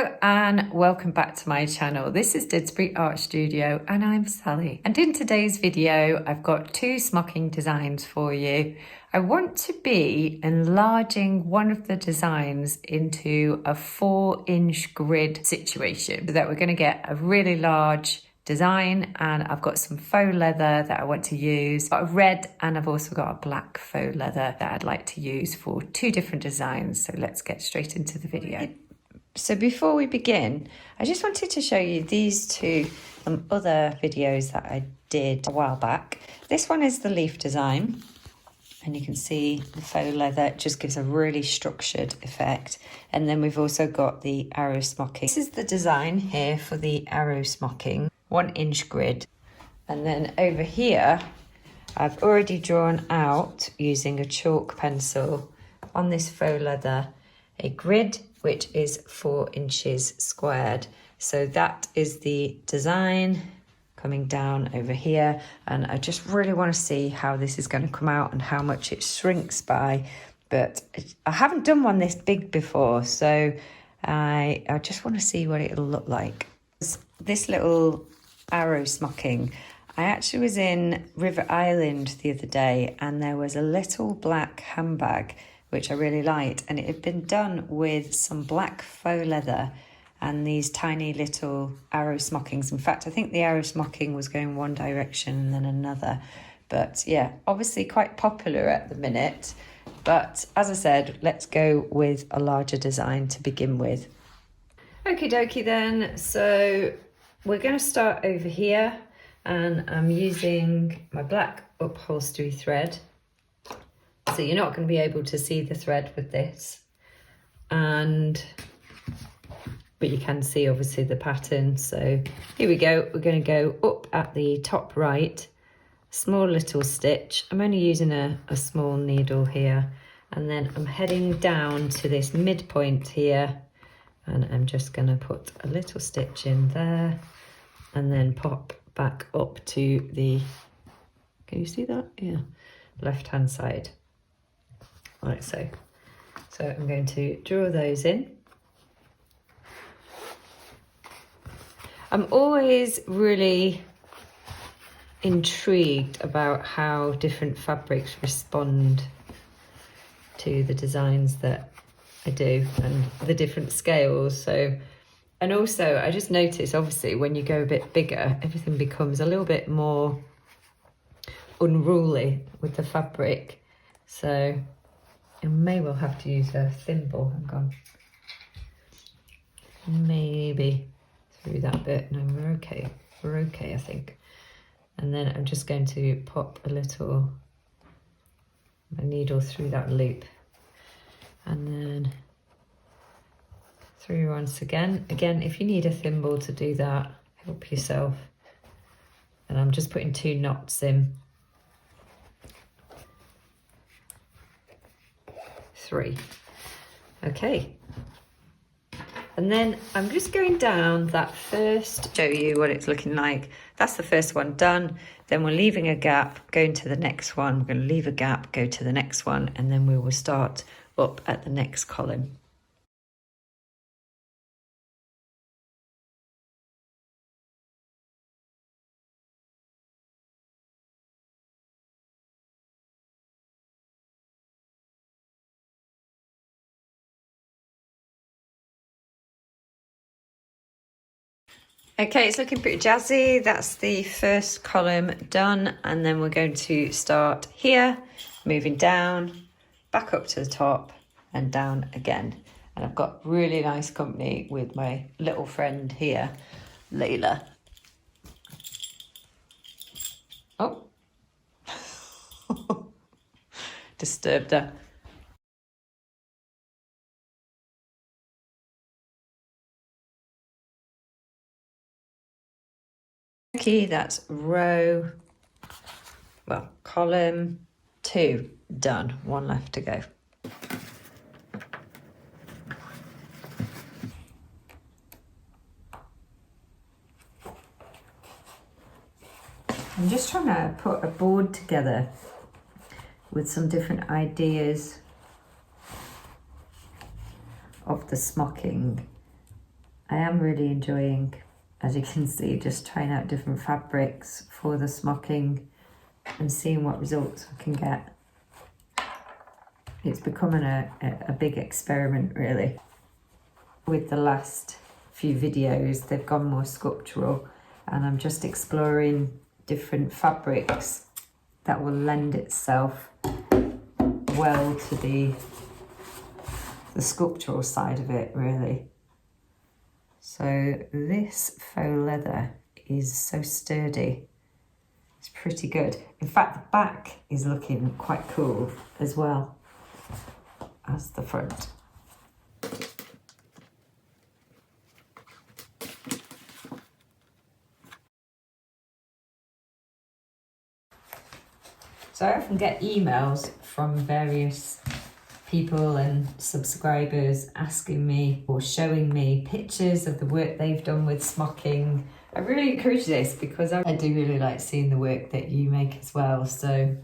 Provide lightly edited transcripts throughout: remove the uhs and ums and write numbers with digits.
Hello and welcome back to my channel. This is Didsbury Art Studio and I'm Sally. And in today's video, I've got two smocking designs for you. I want to be enlarging one of the designs into a 4-inch grid situation so that we're going to get a really large design, and I've got some faux leather that I want to use. I've got a red and I've also got a black faux leather that I'd like to use for two different designs. So let's get straight into the video. So before we begin, I just wanted to show you these two other videos that I did a while back. This one is the leaf design, and you can see the faux leather. It just gives a really structured effect. And then we've also got the arrow smocking. This is the design here for the arrow smocking, 1-inch grid. And then over here, I've already drawn out using a chalk pencil on this faux leather a grid which is 4 inches squared. So that is the design coming down over here, and I just really want to see how this is going to come out and how much it shrinks by. But I haven't done one this big before, so I just want to see what it'll look like. This little arrow smocking, I actually was in River Island the other day and there was a little black handbag which I really liked, and it had been done with some black faux leather and these tiny little arrow smockings. In fact, I think the arrow smocking was going one direction and then another. But yeah, obviously quite popular at the minute. But as I said, let's go with a larger design to begin with. Okie dokie then, so we're going to start over here, and I'm using my black upholstery thread. So you're not going to be able to see the thread with this, but you can see obviously the pattern. So here we go, we're going to go up at the top right, small little stitch. I'm only using a small needle here, and then I'm heading down to this midpoint here, and I'm just going to put a little stitch in there and then pop back up to the, can you see that? Yeah, left hand side. Like so. So I'm going to draw those in. I'm always really intrigued about how different fabrics respond to the designs that I do and the different scales. So, and also I just notice obviously when you go a bit bigger, everything becomes a little bit more unruly with the fabric. So I may well have to use a thimble. Hang on. Maybe through that bit. No, we're okay. We're okay, I think. And then I'm just going to pop a little my needle through that loop. And then through once again. Again, if you need a thimble to do that, help yourself. And I'm just putting 2 knots in. 3. Okay. And then I'm just going down that first, show you what it's looking like. That's the first one done. Then we're leaving a gap, going to the next one. We're going to leave a gap, go to the next one, and then we will start up at the next column. Okay, it's looking pretty jazzy. That's the first column done, and then we're going to start here, moving down, back up to the top and down again. And I've got really nice company with my little friend here, Layla. Oh, disturbed her. Okay, that's row, well, column 2 done. 1 left to go. I'm just trying to put a board together with some different ideas of the smocking. I am really enjoying, as you can see, just trying out different fabrics for the smocking and seeing what results I can get. It's becoming a big experiment, really. With the last few videos, they've gone more sculptural, and I'm just exploring different fabrics that will lend itself well to the sculptural side of it, really. So this faux leather is so sturdy. It's pretty good. In fact, the back is looking quite cool as well as the front. So I often get emails from various people and subscribers asking me or showing me pictures of the work they've done with smocking. I really encourage this because I do really like seeing the work that you make as well. So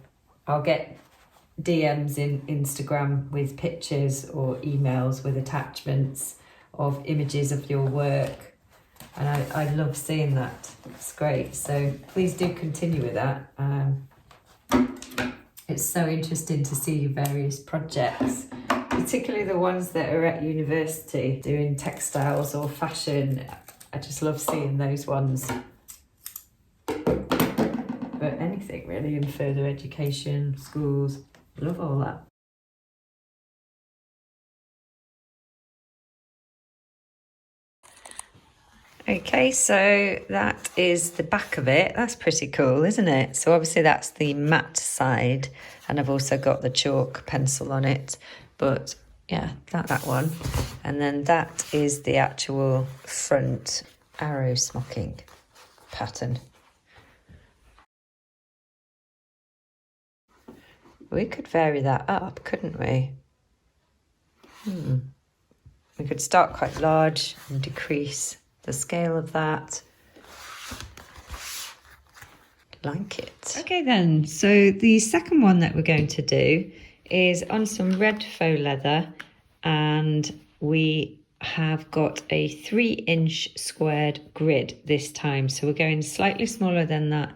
I'll get DMs in Instagram with pictures or emails with attachments of images of your work. And I love seeing that. It's great. So please do continue with that. It's so interesting to see your various projects, particularly the ones that are at university doing textiles or fashion. I just love seeing those ones. But anything really in further education, schools, love all that. Okay, so that is the back of it. That's pretty cool, isn't it? So obviously that's the matte side, and I've also got the chalk pencil on it. But yeah, that one. And then that is the actual front arrow smocking pattern. We could vary that up, couldn't we? We could start quite large and decrease the scale of that. Like it. Okay then, so the second one that we're going to do is on some red faux leather, and we have got a 3-inch squared grid this time. So we're going slightly smaller than that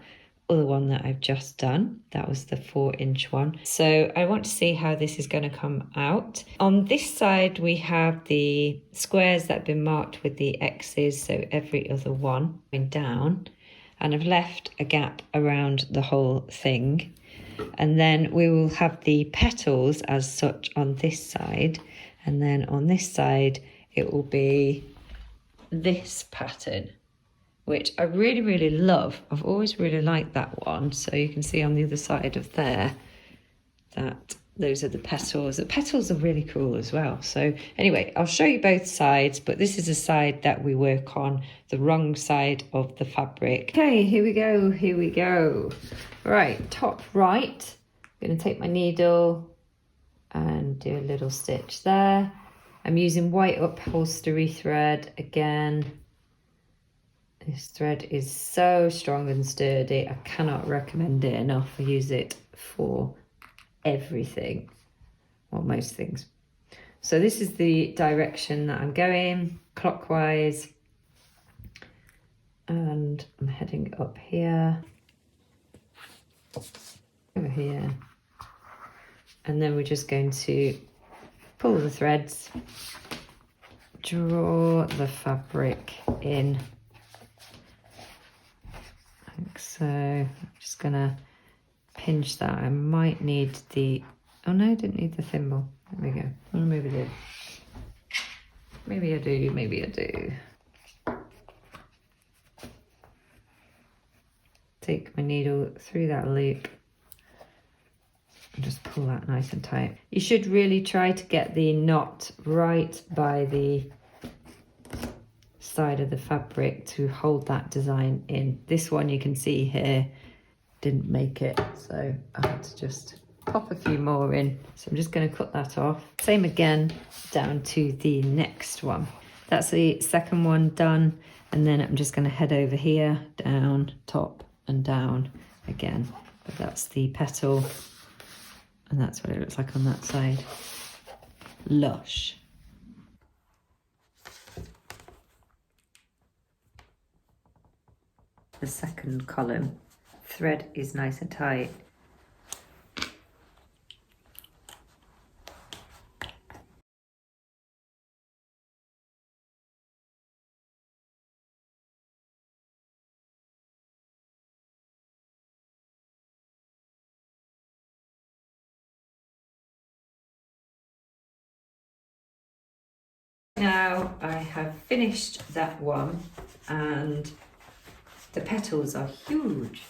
other one that I've just done. That was the 4-inch one. So I want to see how this is going to come out. On this side, we have the squares that have been marked with the X's, so every other one going down. And I've left a gap around the whole thing. And then we will have the petals as such on this side. And then on this side, it will be this pattern, which I really, really love. I've always really liked that one. So you can see on the other side of there that those are the petals. The petals are really cool as well. So anyway, I'll show you both sides, but this is a side that we work on, the wrong side of the fabric. Okay, here we go, here we go. Right, top right, I'm gonna take my needle and do a little stitch there. I'm using white upholstery thread again. This thread is so strong and sturdy. I cannot recommend it enough. I use it for everything, or most things. So this is the direction that I'm going, clockwise, and I'm heading up here, over here, and then we're just going to pull the threads, draw the fabric in, like so. I'm just gonna pinch that. I might need the, oh no, I didn't need the thimble. There we go. Well, maybe I do. Maybe I do, maybe I do. Take my needle through that loop and just pull that nice and tight. You should really try to get the knot right by the side of the fabric to hold that design in. This one you can see here didn't make it, so I had to just pop a few more in. So I'm just going to cut that off. Same again down to the next one. That's the second one done, and then I'm just going to head over here, down, top and down again. But that's the petal, and that's what it looks like on that side. Lush. the second column. Thread is nice and tight. Now I have finished that one, and the petals are huge,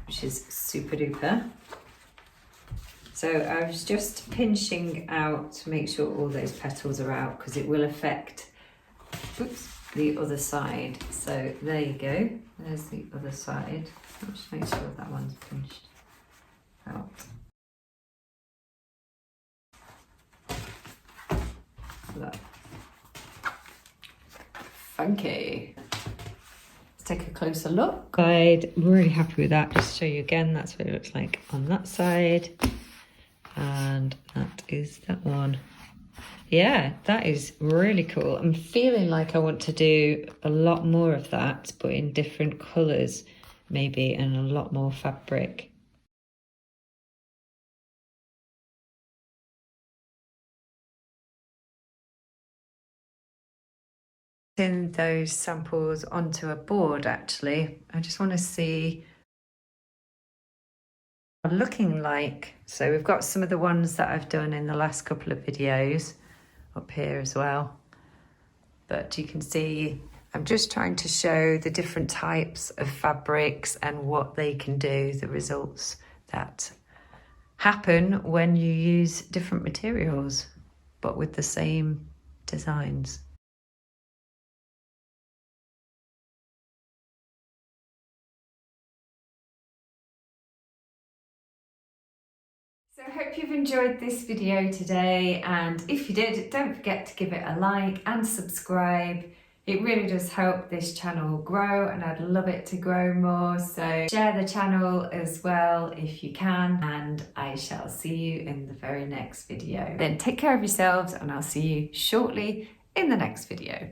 which is super duper. So I was just pinching out to make sure all those petals are out, because it will affect, oops, the other side. So there you go, there's the other side. I'll just make sure that one's pinched out. Look. Funky. Let's take a closer look. I'm really happy with that. Just to show you again, that's what it looks like on that side. And that is that one. Yeah, that is really cool. I'm feeling like I want to do a lot more of that, but in different colours maybe, and a lot more fabric. In those samples onto a board, actually. I just want to see what they're looking like. So we've got some of the ones that I've done in the last couple of videos up here as well. But you can see I'm just trying to show the different types of fabrics and what they can do, the results that happen when you use different materials, but with the same designs. So I hope you've enjoyed this video today, and if you did, don't forget to give it a like and subscribe. It really does help this channel grow, and I'd love it to grow more. So share the channel as well if you can, and I shall see you in the very next video. Then take care of yourselves, and I'll see you shortly in the next video.